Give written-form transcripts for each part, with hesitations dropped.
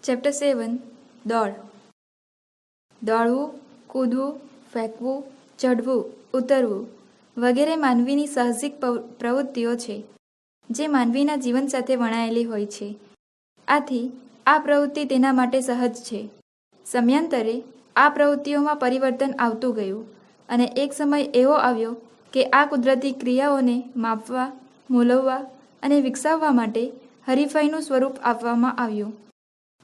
Chapter 7 દોડ. દોડવું, કૂદવું, ફેંકવું, ચઢવું, ઉતરવું વગેરે માનવીની સાહસિક પ્રવૃત્તિઓ છે જે માનવીના જીવન સાથે વણાયેલી હોય છે. આથી આ પ્રવૃત્તિ તેના માટે સહજ છે. સમયાંતરે આ પ્રવૃત્તિઓમાં પરિવર્તન આવતું ગયું અને એક સમય એવો આવ્યો કે આ કુદરતી ક્રિયાઓને માપવા, મૂલવવા અને વિકસાવવા માટે હરીફાઈનું સ્વરૂપ આપવામાં આવ્યું.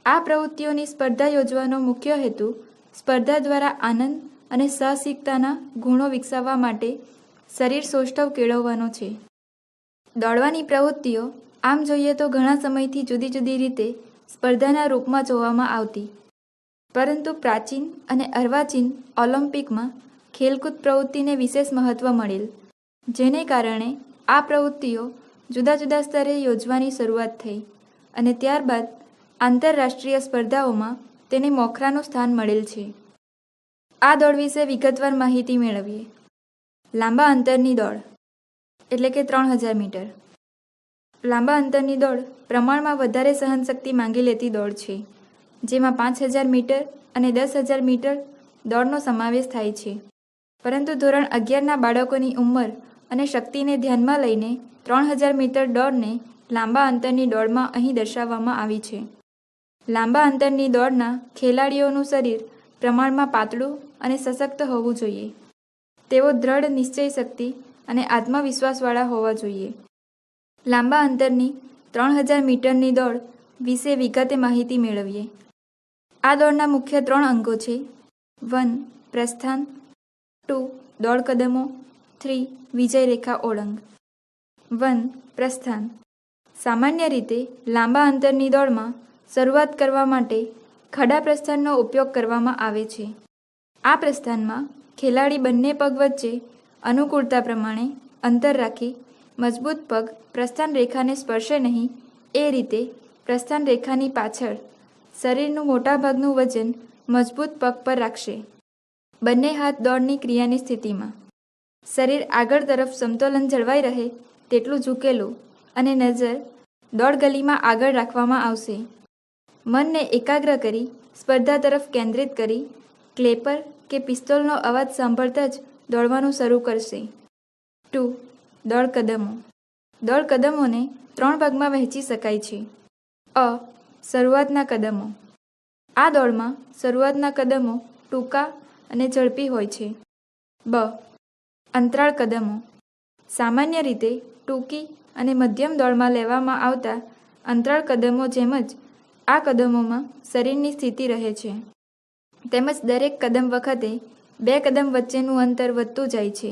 આ પ્રવૃત્તિઓની સ્પર્ધા યોજવાનો મુખ્ય હેતુ સ્પર્ધા દ્વારા આનંદ અને સાહસિકતાના ગુણો વિકસાવવા માટે શરીર સૌષ્ઠવ કેળવવાનો છે. દોડવાની પ્રવૃત્તિઓ આમ જોઈએ તો ઘણા સમયથી જુદી જુદી રીતે સ્પર્ધાના રૂપમાં જોવામાં આવતી, પરંતુ પ્રાચીન અને અર્વાચીન ઓલિમ્પિકમાં ખેલકૂદ પ્રવૃત્તિને વિશેષ મહત્ત્વ મળેલ, જેને કારણે આ પ્રવૃત્તિઓ જુદા જુદા સ્તરે યોજવાની શરૂઆત થઈ અને ત્યારબાદ આંતરરાષ્ટ્રીય સ્પર્ધાઓમાં તેને મોખરાનું સ્થાન મળેલ છે. આ દોડ વિશે વિગતવાર માહિતી મેળવીએ. લાંબા અંતરની દોડ એટલે કે 3000 મીટર. લાંબા અંતરની દોડ પ્રમાણમાં વધારે સહનશક્તિ માંગી લેતી દોડ છે, જેમાં 5000 મીટર અને 10000 મીટર દોડનો સમાવેશ થાય છે. પરંતુ ધોરણ 11ના બાળકોની ઉંમર અને શક્તિને ધ્યાનમાં લઈને 3000 મીટર દોડને લાંબા અંતરની દોડમાં અહીં દર્શાવવામાં આવી છે. લાંબા અંતરની દોડના ખેલાડીઓનું શરીર પ્રમાણમાં પાતળું અને સશક્ત હોવું જોઈએ. તેઓ દ્રઢ નિશ્ચય શક્તિ અને આત્મવિશ્વાસવાળા હોવા જોઈએ. લાંબા અંતરની 3000 મીટરની દોડ વિશે વિગતે માહિતી મેળવીએ. આ દોડના મુખ્ય 3 અંગો છે. 1. પ્રસ્થાન, 2. દોડ કદમો, 3. વિજય રેખા ઓળંગ. 1. પ્રસ્થાન. સામાન્ય રીતે લાંબા અંતરની દોડમાં શરૂઆત કરવા માટે ખડા પ્રસ્થાનનો ઉપયોગ કરવામાં આવે છે. આ પ્રસ્થાનમાં ખેલાડી બંને પગ વચ્ચે અનુકૂળતા પ્રમાણે અંતર રાખી મજબૂત પગ પ્રસ્થાન રેખાને સ્પર્શે નહીં એ રીતે પ્રસ્થાન રેખાની પાછળ શરીરનું મોટાભાગનું વજન મજબૂત પગ પર રાખશે. બંને હાથ દોડની ક્રિયાની સ્થિતિમાં. શરીર આગળ તરફ સમતોલન જળવાઈ રહે તેટલું ઝૂકેલું અને નજર દોડ ગલીમાં આગળ રાખવામાં આવશે. મનને એકાગ્ર કરી સ્પર્ધા તરફ કેન્દ્રિત કરી ક્લેપર કે પિસ્તોલનો અવાજ સાંભળતા જ દોડવાનું શરૂ કરશે. 2. દોડ કદમો. દોડ કદમોને 3 ભાગમાં વહેંચી શકાય છે. અ. શરૂઆતના કદમો. આ દોડમાં શરૂઆતના કદમો ટૂંકા અને ઝડપી હોય છે. બ. અંતરાળ કદમો. સામાન્ય રીતે ટૂંકી અને મધ્યમ દોડમાં લેવામાં આવતા અંતરાળ કદમો જેમ જ આ કદમોમાં શરીરની સ્થિતિ રહે છે, તેમજ દરેક કદમ વખતે 2 કદમ વચ્ચેનું અંતર વધતું જાય છે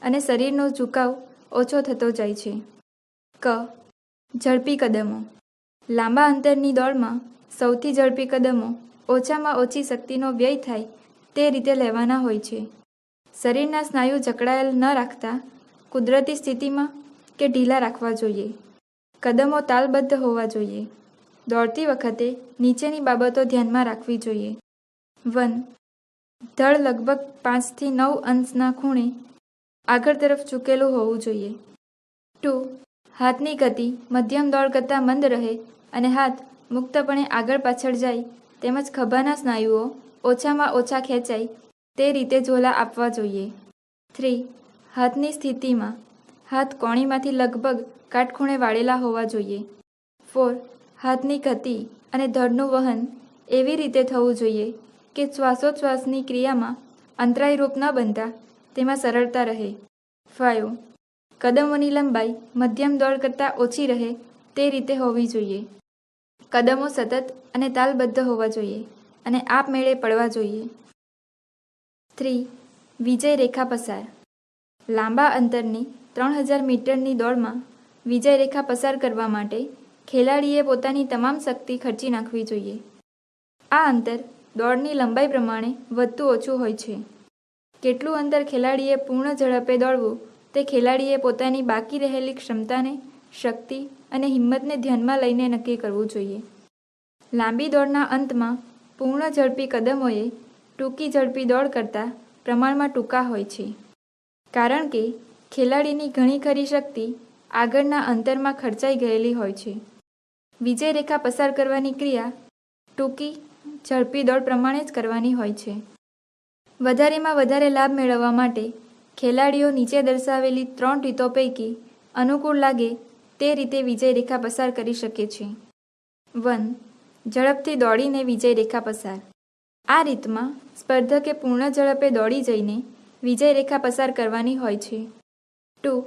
અને શરીરનો ઝુકાવ ઓછો થતો જાય છે. ક. ઝડપી કદમો. લાંબા અંતરની દોડમાં સૌથી ઝડપી કદમો ઓછામાં ઓછી શક્તિનો વ્યય થાય તે રીતે લેવાના હોય છે. શરીરના સ્નાયુ જકડાયેલ ન રાખતા કુદરતી સ્થિતિમાં કે ઢીલા રાખવા જોઈએ. કદમો તાલબદ્ધ હોવા જોઈએ. દોડતી વખતે નીચેની બાબતો ધ્યાનમાં રાખવી જોઈએ. 1. ધડ લગભગ 5 થી 9 અંશના ખૂણે આગળ તરફ ઝૂકેલું હોવું જોઈએ. 2. હાથની ગતિ મધ્યમ દોડ કરતાં મંદ રહે અને હાથ મુક્તપણે આગળ પાછળ જાય તેમજ ખભાના સ્નાયુઓ ઓછામાં ઓછા ખેંચાય તે રીતે ઝોલા આપવા જોઈએ. 3. હાથની સ્થિતિમાં હાથ કોણીમાંથી લગભગ કાટખૂણે વાળેલા હોવા જોઈએ. 4. હાથની ગતિ અને ધડનું વહન એવી રીતે થવું જોઈએ કે શ્વાસોચ્છ્વાસની ક્રિયામાં અંતરાયરૂપ ન બનતા તેમાં સરળતા રહે. 5. કદમોની લંબાઈ મધ્યમ દોડ કરતાં ઓછી રહે તે રીતે હોવી જોઈએ. કદમો સતત અને તાલબદ્ધ હોવા જોઈએ અને આપમેળે પડવા જોઈએ. 3. વિજય રેખા પસાર. લાંબા અંતરની 3000 મીટરની દોડમાં વિજય રેખા પસાર કરવા માટે ખેલાડીએ પોતાની તમામ શક્તિ ખર્ચી નાખવી જોઈએ. આ અંતર દોડની લંબાઈ પ્રમાણે વધતું ઓછું હોય છે. કેટલું અંતર ખેલાડીએ પૂર્ણ ઝડપે દોડવું તે ખેલાડીએ પોતાની બાકી રહેલી ક્ષમતાને, શક્તિ અને હિંમતને ધ્યાનમાં લઈને નક્કી કરવું જોઈએ. લાંબી દોડના અંતમાં પૂર્ણ ઝડપી કદમોએ ટૂંકી ઝડપી દોડ કરતાં પ્રમાણમાં ટૂંકા હોય છે, કારણ કે ખેલાડીની ઘણી ખરી શક્તિ આગળના અંતરમાં ખર્ચાઈ ગયેલી હોય છે. વિજય રેખા પસાર કરવાની ક્રિયા ટૂંકી ઝડપી દોડ પ્રમાણે જ કરવાની હોય છે. વધારેમાં વધારે લાભ મેળવવા માટે ખેલાડીઓ નીચે દર્શાવેલી 3 રીતો પૈકી અનુકૂળ લાગે તે રીતે વિજય રેખા પસાર કરી શકે છે. 1. ઝડપથી દોડીને વિજય રેખા પસાર. આ રીતમાં સ્પર્ધકે પૂર્ણ ઝડપે દોડી જઈને વિજય રેખા પસાર કરવાની હોય છે. 2.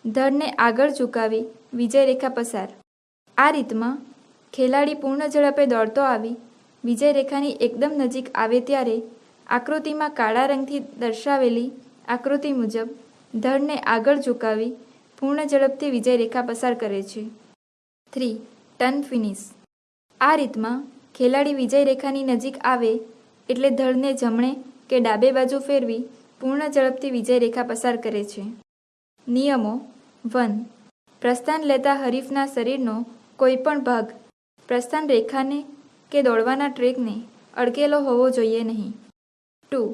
ધડને આગળ ઝુકાવી વિજય રેખા પસાર. આ રીતમાં ખેલાડી પૂર્ણ ઝડપે દોડતો આવી વિજય રેખાની એકદમ નજીક આવે ત્યારે આકૃતિમાં કાળા રંગથી દર્શાવેલી આકૃતિ મુજબ ધડને આગળ ઝુકાવી પૂર્ણ ઝડપથી વિજય રેખા પસાર કરે છે. 3. Turn finish. આ રીતમાં ખેલાડી વિજય રેખાની નજીક આવે એટલે ધડને જમણે કે ડાબે બાજુ ફેરવી પૂર્ણ ઝડપથી વિજય રેખા પસાર કરે છે. નિયમો. 1. પ્રસ્થાન લેતા હરીફના શરીરનો કોઈ પણ ભાગ પ્રસ્થાન રેખાને કે દોડવાના ટ્રેકને અડકેલો હોવો જોઈએ નહીં. 2.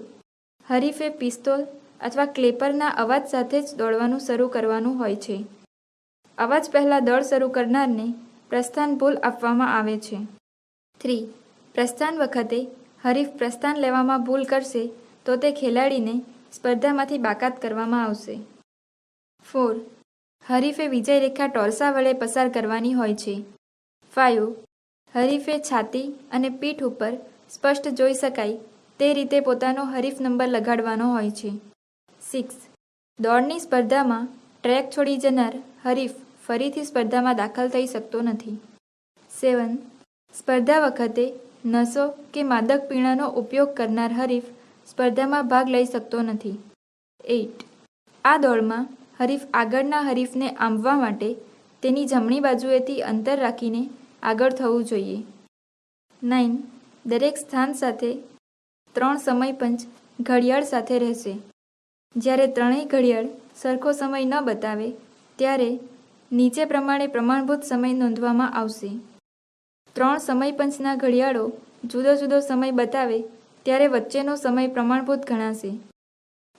હરીફે પિસ્તોલ અથવા ક્લેપરના અવાજ સાથે જ દોડવાનું શરૂ કરવાનું હોય છે. અવાજ પહેલાં દોડ શરૂ કરનારને પ્રસ્થાન ભૂલ આપવામાં આવે છે. 3. પ્રસ્થાન વખતે હરીફ પ્રસ્થાન લેવામાં ભૂલ કરશે તો તે ખેલાડીને સ્પર્ધામાંથી બાકાત કરવામાં આવશે. 4. હરીફે વિજય રેખા ટોરસા વડે પસાર કરવાની હોય છે. 5. હરીફે છાતી અને પીઠ ઉપર સ્પષ્ટ જોઈ શકાય તે રીતે પોતાનો હરીફ નંબર લગાડવાનો હોય છે. 6. દોડની સ્પર્ધામાં ટ્રેક છોડી જનાર હરીફ ફરીથી સ્પર્ધામાં દાખલ થઈ શકતો નથી. 7. સ્પર્ધા વખતે નશો કે માદક પીણાનો ઉપયોગ કરનાર હરીફ સ્પર્ધામાં ભાગ લઈ શકતો નથી. 8. આ દોડમાં હરીફ આગળના હરીફને આંબવા માટે તેની જમણી બાજુએથી અંતર રાખીને આગળ થવું જોઈએ. 9. દરેક સ્થાન સાથે 3 સમય પંચ ઘડિયાળ સાથે રહેશે. જ્યારે ત્રણેય ઘડિયાળ સરખો સમય ન બતાવે ત્યારે નીચે પ્રમાણે પ્રમાણભૂત સમય નોંધવામાં આવશે. 3 સમય પંચના ઘડિયાળો જુદો જુદો સમય બતાવે ત્યારે વચ્ચેનો સમય પ્રમાણભૂત ગણાશે.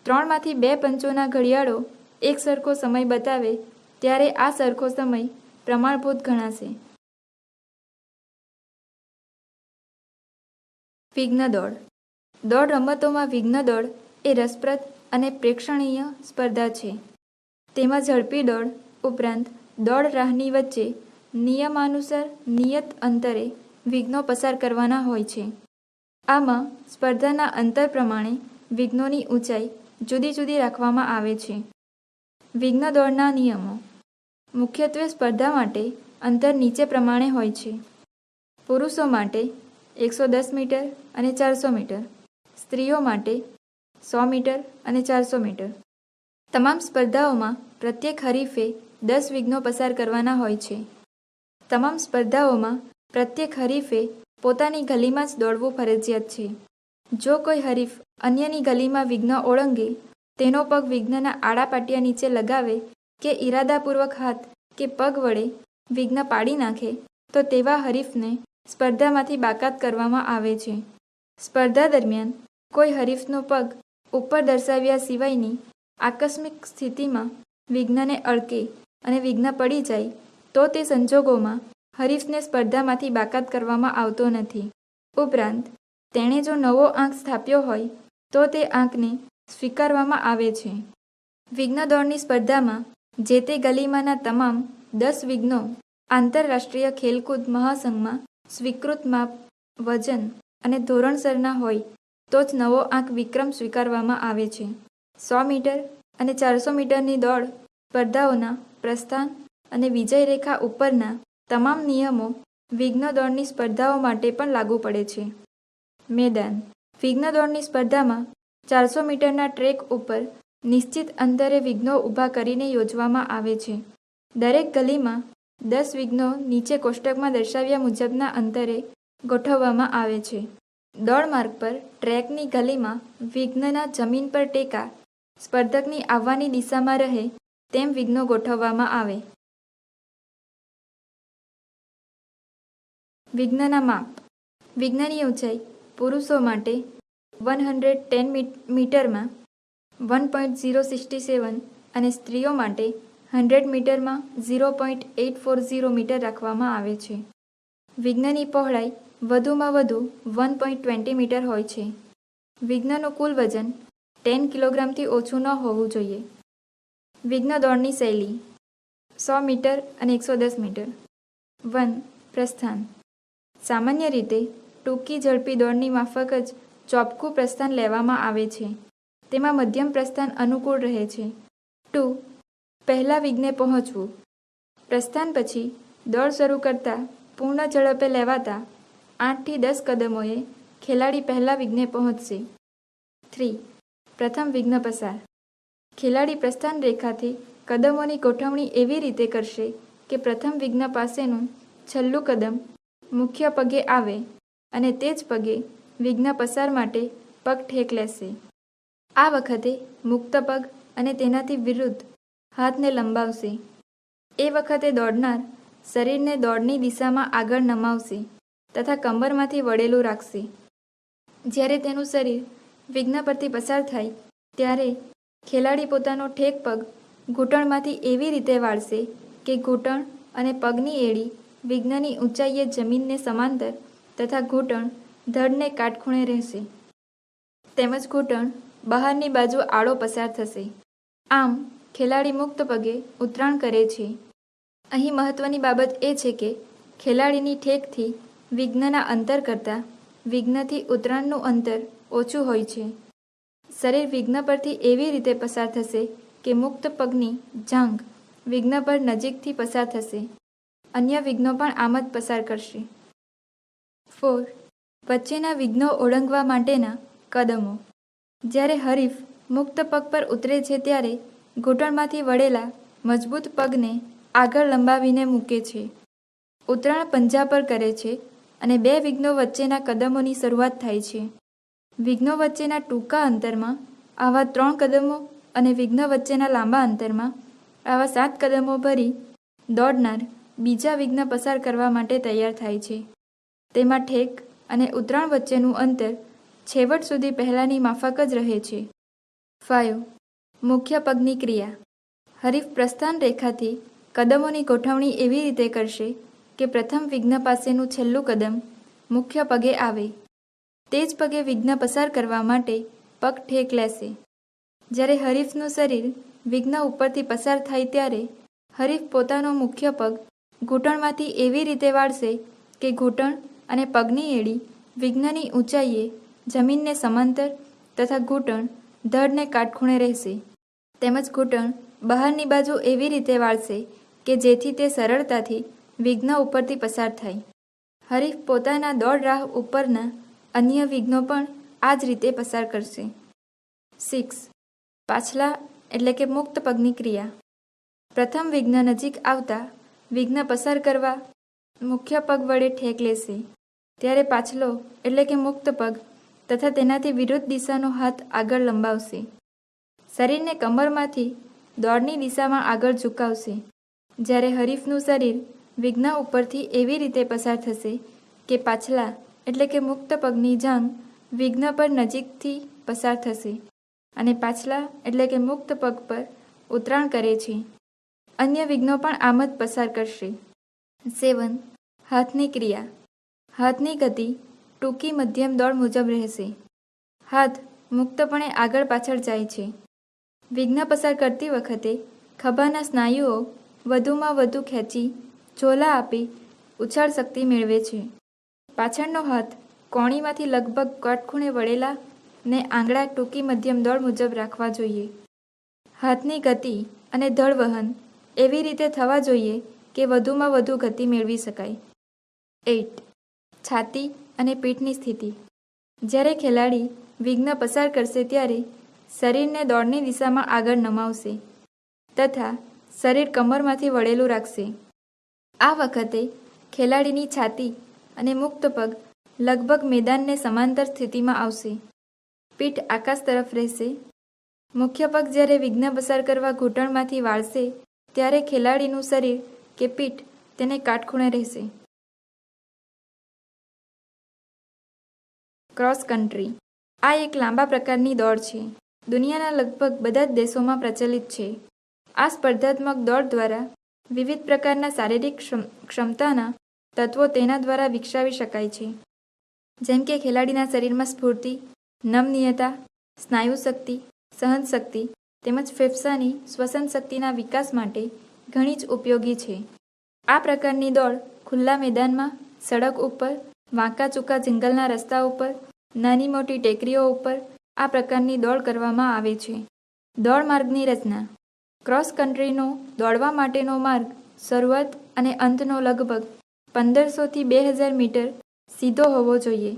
3માંથી 2 પંચોના ઘડિયાળો એક સરખો સમય બતાવે ત્યારે આ સરખો સમય પ્રમાણભૂત ગણાશે. વિઘ્ન દોડ. દોડ રમતોમાં વિઘ્ન દોડ એ રસપ્રદ અને પ્રેક્ષણીય સ્પર્ધા છે. તેમાં ઝડપી દોડ ઉપરાંત દોડ રાહની વચ્ચે નિયમાનુસાર નિયત અંતરે વિઘ્નો પસાર કરવાના હોય છે. આમાં સ્પર્ધાના અંતર પ્રમાણે વિઘ્નોની ઊંચાઈ જુદી જુદી રાખવામાં આવે છે. વિઘ્ન દોડના નિયમો. મુખ્યત્વે સ્પર્ધા માટે અંતર નીચે પ્રમાણે હોય છે. પુરુષો માટે 110 મીટર અને 400 મીટર, સ્ત્રીઓ માટે 100 મીટર અને 400 મીટર. તમામ સ્પર્ધાઓમાં પ્રત્યેક હરીફે 10 વિઘ્નો પસાર કરવાના હોય છે. તમામ સ્પર્ધાઓમાં પ્રત્યેક હરીફે પોતાની ગલીમાં જ દોડવું ફરજિયાત છે. જો કોઈ હરીફ અન્યની ગલીમાં વિઘ્ન ઓળંગે, તેનો પગ વિઘ્નના આડા પાટિયા નીચે લગાવે કે ઈરાદાપૂર્વક હાથ કે પગ વડે વિઘ્ન પાડી નાખે તો તેવા હરીફને સ્પર્ધામાંથી બાકાત કરવામાં આવે છે. સ્પર્ધા દરમિયાન કોઈ હરીફનો પગ ઉપર દર્શાવ્યા સિવાયની આકસ્મિક સ્થિતિમાં વિઘ્નને અડકે અને વિઘ્ન પડી જાય તો તે સંજોગોમાં હરીફને સ્પર્ધામાંથી બાકાત કરવામાં આવતો નથી. ઉપરાંત તેણે જો નવો આંક સ્થાપ્યો હોય તો તે આંકને સ્વીકારવામાં આવે છે. વિઘ્ન દોડની સ્પર્ધામાં જે તે ગલીમાંના તમામ 10 વિઘ્નો આંતરરાષ્ટ્રીય ખેલકૂદ મહાસંઘમાં સ્વીકૃત માપ, વજન અને ધોરણસરના હોય તો જ નવો આંક વિક્રમ સ્વીકારવામાં આવે છે. 100 મીટર અને 400 મીટરની દોડ સ્પર્ધાઓના પ્રસ્થાન અને વિજય રેખા ઉપરના તમામ નિયમો વિઘ્ન દોડની સ્પર્ધાઓ માટે પણ લાગુ પડે છે. મેદાન. વિઘ્ન દોડની સ્પર્ધામાં 400 મીટરના ટ્રેક ઉપર નિશ્ચિત અંતરે વિઘ્નો ઊભા કરીને યોજવામાં આવે છે. દરેક ગલીમાં 10 વિઘ્નો નીચે કોષ્ટકમાં દર્શાવ્યા મુજબના અંતરે ગોઠવવામાં આવે છે. દોડ માર્ગ પર ટ્રેકની ગલીમાં વિઘ્નના જમીન પર ટેકા સ્પર્ધકની આવવાની દિશામાં રહે તેમ વિઘ્નો ગોઠવવામાં આવે. વિઘ્નના માપ. વિઘ્નની ઊંચાઈ પુરુષો માટે 110 મીટરમાં 1.067 અને સ્ત્રીઓ માટે 100 મીટરમાં 0.840 મીટર રાખવામાં આવે છે. વિઘ્નની પહોળાઈ વધુમાં વધુ 1.20 મીટર હોય છે. વિઘ્નનું કુલ વજન 10 કિલોગ્રામથી ઓછું ન હોવું જોઈએ. વિઘ્ન દોડની શૈલી 100 મીટર અને 110 મીટર. 1. પ્રસ્થાન. સામાન્ય રીતે ટૂંકી ઝડપી દોડની માફક જ ચોપકું પ્રસ્થાન લેવામાં આવે છે. તેમાં મધ્યમ પ્રસ્થાન અનુકૂળ રહે છે. 2. પહેલા વિઘ્ને પહોંચવું. પ્રસ્થાન પછી દોડ શરૂ કરતાં પૂર્ણ ઝડપે લેવાતા 8 થી 10 કદમોએ ખેલાડી પહેલા વિઘ્ને પહોંચશે. 3. પ્રથમ વિઘ્ન પસાર. ખેલાડી પ્રસ્થાન રેખાથી કદમોની ગોઠવણી એવી રીતે કરશે કે પ્રથમ વિઘ્ન પાસેનું છેલ્લું કદમ મુખ્ય પગે આવે અને તે જ પગે વિઘ્ન પસાર માટે પગ ઠેક લેશે. આ વખતે મુક્ત પગ અને તેનાથી વિરુદ્ધ હાથને લંબાવશે. એ વખતે દોડનાર શરીરને દોડની દિશામાં આગળ નમાવશે તથા કમરમાંથી વળેલું રાખશે. જ્યારે તેનું શરીર વિઘ્ન પરથી પસાર થાય ત્યારે ખેલાડી પોતાનો ઠેક પગ ઘૂંટણમાંથી એવી રીતે વાળશે કે ઘૂંટણ અને પગની એડી વિઘ્નની ઊંચાઈએ જમીનને સમાંતર તથા ઘૂંટણ ધડને કાટખૂણે રહેશે. તેમજ ઘૂંટણ બહારની બાજુ આડો પસાર થશે. આમ ખેલાડી મુક્ત પગે ઉતરાણ કરે છે. અહીં મહત્વની બાબત એ છે કે ખેલાડીની ઠેકથી વિઘ્નના અંતર કરતાં વિઘ્નથી ઉતરાણનું અંતર ઓછું હોય છે. શરીર વિઘ્ન પરથી એવી રીતે પસાર થશે કે મુક્ત પગની જાંઘ વિઘ્ન પર નજીકથી પસાર થશે. અન્ય વિઘ્નો પણ આમ જ પસાર કરશે. 4. વચ્ચેના વિઘ્નો ઓળંગવા માટેના કદમો. જ્યારે હરીફ મુક્ત પગ પર ઉતરે છે ત્યારે ઘૂંટણમાંથી વળેલા મજબૂત પગને આગળ લંબાવીને મૂકે છે. ઉતરાણ પંજા પર કરે છે અને 2 વિઘ્નો વચ્ચેના કદમોની શરૂઆત થાય છે. વિઘ્નો વચ્ચેના ટૂંકા અંતરમાં આવા 3 કદમો અને વિઘ્ન વચ્ચેના લાંબા અંતરમાં આવા 7 કદમો ભરી દોડનાર બીજા વિઘ્ન પસાર કરવા માટે તૈયાર થાય છે. તેમાં ઠેક અને ઉતરાણ વચ્ચેનું અંતર છેવટ સુધી પહેલાંની માફક જ રહે છે. 5. મુખ્ય પગની ક્રિયા. હરીફ પ્રસ્થાન રેખાથી કદમોની ગોઠવણી એવી રીતે કરશે કે પ્રથમ વિઘ્ન પાસેનું છેલ્લું કદમ મુખ્ય પગે આવે. તે જ પગે વિઘ્ન પસાર કરવા માટે પગ ઠેક લેશે. જ્યારે હરીફનું શરીર વિઘ્ન ઉપરથી પસાર થાય ત્યારે હરીફ પોતાનો મુખ્ય પગ ઘૂંટણમાંથી એવી રીતે વાળશે કે ઘૂંટણ અને પગની એડી વિઘ્નની ઊંચાઈએ જમીનને સમાંતર તથા ઘૂંટણ ધડને કાટખૂણે રહેશે. તેમજ ઘૂંટણ બહારની બાજુ એવી રીતે વાળશે કે જેથી તે સરળતાથી વિઘ્ન ઉપરથી પસાર થાય. હરીફ પોતાના દોડ રાહ ઉપરના અન્ય વિઘ્નો પણ આ જ રીતે પસાર કરશે. 6. પાછલા એટલે કે મુક્ત પગની ક્રિયા. પ્રથમ વિઘ્ન નજીક આવતા વિઘ્ન પસાર કરવા મુખ્ય પગ વડે ઠેક લેશે. ત્યારે પાછલો એટલે કે મુક્ત પગ તથા તેનાથી વિરુદ્ધ દિશાનો હાથ આગળ લંબાવશે. શરીરને કમરમાંથી દોડની દિશામાં આગળ ઝુકાવશે. જ્યારે હરીફનું શરીર વિઘ્ન ઉપરથી એવી રીતે પસાર થશે કે પાછલા એટલે કે મુક્ત પગની જાંઘ વિઘ્ન પર નજીકથી પસાર થશે અને પાછલા એટલે કે મુક્ત પગ પર ઉતરાણ કરે છે. અન્ય વિઘ્નો પણ આમ જ પસાર કરશે. 7. હાથની ક્રિયા. હાથની ગતિ ટૂંકી મધ્યમ દોડ મુજબ રહેશે. હાથ મુક્તપણે આગળ પાછળ જાય છે. વિઘ્ન પસાર કરતી વખતે ખભાના સ્નાયુઓ વધુમાં વધુ ખેંચી ઝોલા આપી ઉછાળ શક્તિ મેળવે છે. પાછળનો હાથ કોણીમાંથી લગભગ કાટખૂણે વળેલા ને આંગળા ટૂંકી મધ્યમ દોડ મુજબ રાખવા જોઈએ. હાથની ગતિ અને દળવહન એવી રીતે થવા જોઈએ કે વધુમાં વધુ ગતિ મેળવી શકાય. 8. છાતી અને પીઠની સ્થિતિ. જ્યારે ખેલાડી વિઘ્ન પસાર કરશે ત્યારે શરીરને દોડની દિશામાં આગળ નમાવશે તથા શરીર કમરમાંથી વળેલું રાખશે. આ વખતે ખેલાડીની છાતી અને મુક્ત પગ લગભગ મેદાનને સમાંતર સ્થિતિમાં આવશે. પીઠ આકાશ તરફ રહેશે. મુખ્ય પગ જ્યારે વિઘ્ન પસાર કરવા ઘૂંટણમાંથી વાળશે ત્યારે ખેલાડીનું શરીર કે પીઠ તેને કાટખૂણે રહેશે. Cross country. આ એક લાંબા પ્રકારની દોડ છે. દુનિયાના લગભગ બધા જ દેશોમાં પ્રચલિત છે. આ સ્પર્ધાત્મક દોડ દ્વારા વિવિધ પ્રકારના શારીરિક ક્ષમતાના તત્વો તેના દ્વારા વિકસાવી શકાય છે. જેમ કે ખેલાડીના શરીરમાં સ્ફૂર્તિ, નમનીયતા, સ્નાયુ શક્તિ, સહનશક્તિ તેમજ ફેફસાની શ્વસન શક્તિના વિકાસ માટે ઘણી જ ઉપયોગી છે. આ પ્રકારની દોડ ખુલ્લા મેદાનમાં, સડક ઉપર, વાંકા ચૂકા જંગલના રસ્તા ઉપર, નાની મોટી ટેકરીઓ ઉપર આ પ્રકારની દોડ કરવામાં આવે છે. દોડ માર્ગની રચના. ક્રોસ કન્ટ્રીનો દોડવા માટેનો માર્ગ શરૂઆત અને અંતનો લગભગ 1500થી 2000 મીટર સીધો હોવો જોઈએ,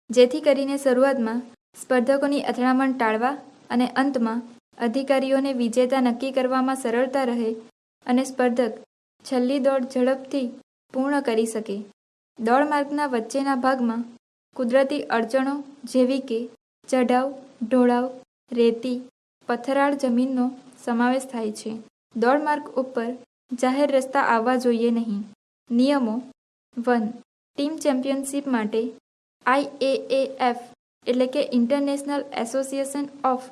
જેથી કરીને શરૂઆતમાં સ્પર્ધકોની અથડામણ ટાળવા અને અંતમાં અધિકારીઓને વિજેતા નક્કી કરવામાં સરળતા રહે અને સ્પર્ધક છેલ્લી દોડ ઝડપથી પૂર્ણ કરી શકે. દોડ માર્ગના વચ્ચેના ભાગમાં કુદરતી અડચણો જેવી કે ચઢાવ, ઢોળાવ, રેતી, પથરાળ જમીનનો સમાવેશ થાય છે. દોડ માર્ગ ઉપર જાહેર રસ્તા આવવા જોઈએ નહીં. નિયમો. 1. ટીમ ચેમ્પિયનશિપ માટે IAAF એટલે કે international association of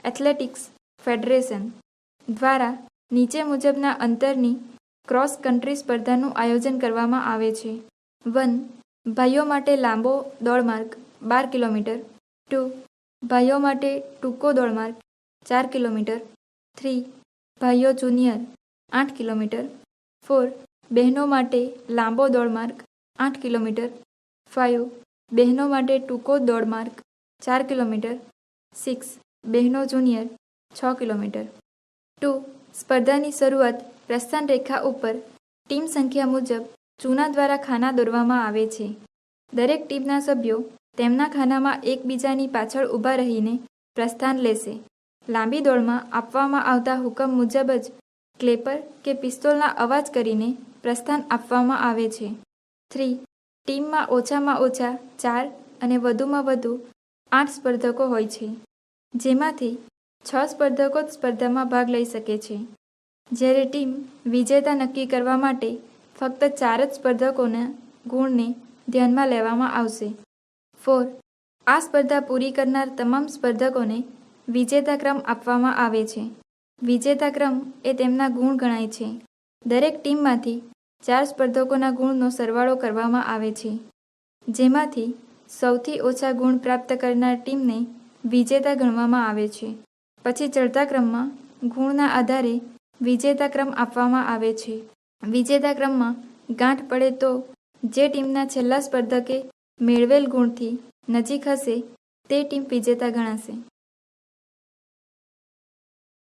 athletics federation દ્વારા નીચે મુજબના અંતરની ક્રોસ કન્ટ્રી સ્પર્ધાનું આયોજન કરવામાં આવે છે. 1. ભાઈઓ માટે લાંબો દોડમાર્ગ 12 કિલોમીટર. 2. ભાઈઓ માટે ટૂંકો દોડમાર્ગ 4 કિલોમીટર. 3. ભાઈઓ જુનિયર 8 કિલોમીટર. 4. બહેનો માટે લાંબો દોડમાર્ગ 8 કિલોમીટર. 5. બહેનો માટે ટૂંકો દોડમાર્ગ 4 કિલોમીટર. 6. બહેનો જુનિયર 6 કિલોમીટર. 2. સ્પર્ધાની શરૂઆત પ્રસ્થાન રેખા ઉપર ટીમ સંખ્યા મુજબ ચૂના દ્વારા ખાના દોરવામાં આવે છે. દરેક ટીમના સભ્યો તેમના ખાનામાં એકબીજાની પાછળ ઊભા રહીને પ્રસ્થાન લેશે. લાંબી દોડમાં આપવામાં આવતા હુકમ મુજબ જ ક્લેપર કે પિસ્તોલના અવાજ કરીને પ્રસ્થાન આપવામાં આવે છે. 3. ટીમમાં ઓછામાં ઓછા 4 અને વધુમાં વધુ 8 સ્પર્ધકો હોય છે, જેમાંથી 6 સ્પર્ધકો જ સ્પર્ધામાં ભાગ લઈ શકે છે, જ્યારે ટીમ વિજેતા નક્કી કરવા માટે ફક્ત 4 જ સ્પર્ધકોના ગુણને ધ્યાનમાં લેવામાં આવશે. 4. આ સ્પર્ધા પૂરી કરનાર તમામ સ્પર્ધકોને વિજેતા ક્રમ આપવામાં આવે છે. વિજેતા ક્રમ એ તેમના ગુણ ગણાય છે. દરેક ટીમમાંથી 4 સ્પર્ધકોના ગુણનો સરવાળો કરવામાં આવે છે, જેમાંથી સૌથી ઓછા ગુણ પ્રાપ્ત કરનાર ટીમને વિજેતા ગણવામાં આવે છે. પછી ચડતા ક્રમમાં ગુણના આધારે વિજેતા ક્રમ આપવામાં આવે છે. વિજેતા ક્રમમાં ગાંઠ પડે તો જે ટીમના છેલ્લા સ્પર્ધકે મેળવેલ ગુણથી નજીક હશે તે ટીમ વિજેતા ગણાશે.